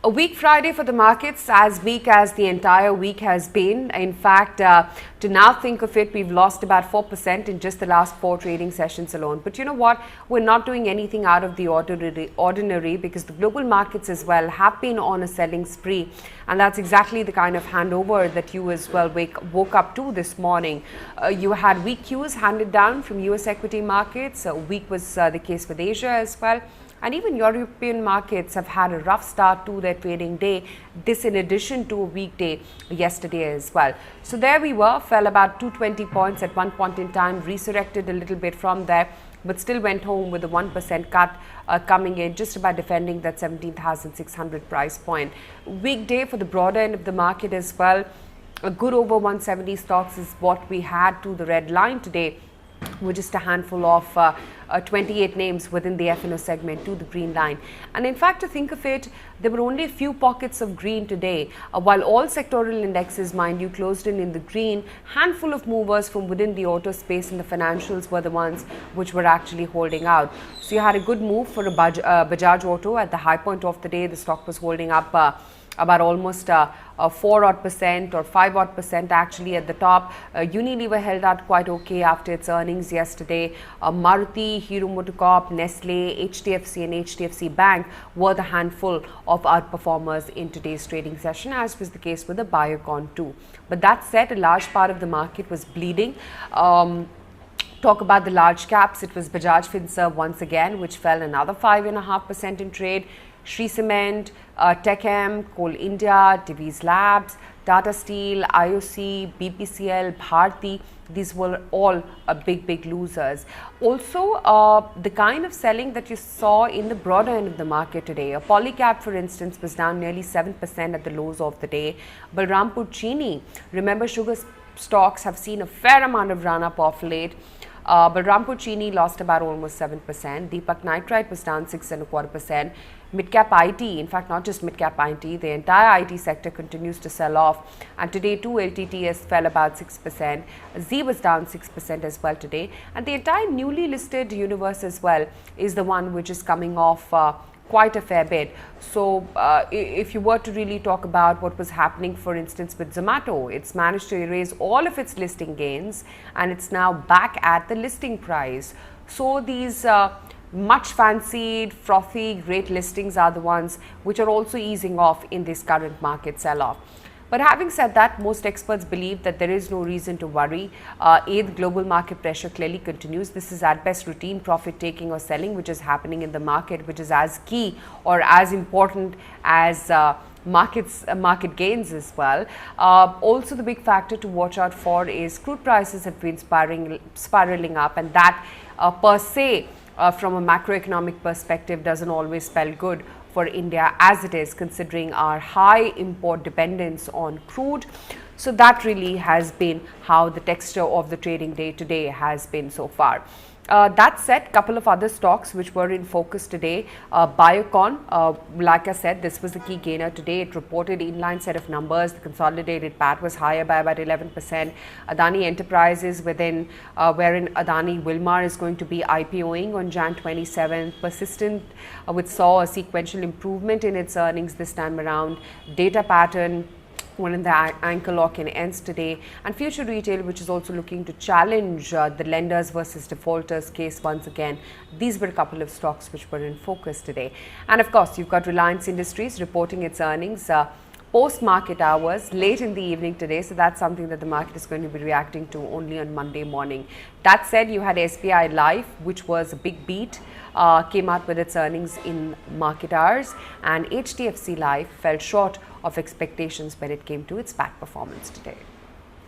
A weak Friday for the markets, as weak as the entire week has been. In fact, to now think of it, we've lost about 4% in just the last 4 trading sessions alone. But you know what? We're not doing anything out of the ordinary because the global markets as well have been on a selling spree. And that's exactly the kind of handover that you as well woke up to this morning. You had weak cues handed down from US equity markets. Weak was the case with Asia as well. And even European markets have had a rough start to their trading day. This in addition to a weekday yesterday as well. So there we were, fell about 220 points at one point in time, resurrected a little bit from there, but still went home with a 1% cut coming in, just about defending that 17,600 price point. Weekday for the broader end of the market as well. A good over 170 stocks is what we had to the red line today, with just a handful of 28 names within the F&O segment to the green line. And in fact, to think of it, there were only a few pockets of green today. While all sectoral indexes, mind you, closed in the green, handful of movers from within the auto space and the financials were the ones which were actually holding out. So you had a good move for a Bajaj Auto at the high point of the day. The stock was holding up about almost 4% or 5% actually at the top. Unilever held out quite okay after its earnings yesterday. Maruti, Hero Motocorp, Nestle, HDFC and HDFC Bank were the handful of outperformers in today's trading session, as was the case with the Biocon too. But that said, a large part of the market was bleeding. Talk about the large caps, it was Bajaj Finserve once again, which fell another 5.5% in trade. Shree Cement, Telecom, Coal India, Divi's Labs, Tata Steel, IOC, BPCL, Bharti, these were all big losers. Also, the kind of selling that you saw in the broader end of the market today. A Polycab, for instance, was down nearly 7% at the lows of the day. Balrampur Chini, remember sugar stocks have seen a fair amount of run up of late. Balrampur Chini lost about almost 7%. Deepak Nitrite was down 6.25%. Midcap IT, in fact, not just midcap IT, the entire IT sector continues to sell off. And today, too, LTTS fell about 6%. Z was down 6% as well today. And the entire newly listed universe as well is the one which is coming off quite a fair bit. So if you were to really talk about what was happening, for instance, with Zomato, it's managed to erase all of its listing gains and it's now back at the listing price. So these much fancied, frothy, great listings are the ones which are also easing off in this current market sell-off. But having said that, most experts believe that there is no reason to worry. The global market pressure clearly continues. This is at best routine profit taking or selling which is happening in the market, which is as key or as important as market gains as well. Also, the big factor to watch out for is crude prices have been spiraling up, and that per se from a macroeconomic perspective doesn't always spell good for India as it is, considering our high import dependence on crude. So that really has been how the texture of the trading day today has been so far. That said, couple of other stocks which were in focus today. Biocon, like I said, this was the key gainer today. It reported inline set of numbers. The consolidated PAT was higher by about 11%. Adani Enterprises, wherein Adani Wilmar is going to be IPOing on Jan 27th, persistent, which saw a sequential improvement in its earnings this time around. Data pattern, one in the anchor lock in ends today, and Future Retail, which is also looking to challenge the lenders versus defaulters case once again. These were a couple of stocks which were in focus today. And of course, you've got Reliance Industries reporting its earnings post-market hours late in the evening today. So that's something that the market is going to be reacting to only on Monday morning. That said, you had SBI Life, which was a big beat, came out with its earnings in market hours, and HDFC Life fell short of expectations when it came to its PAT performance today.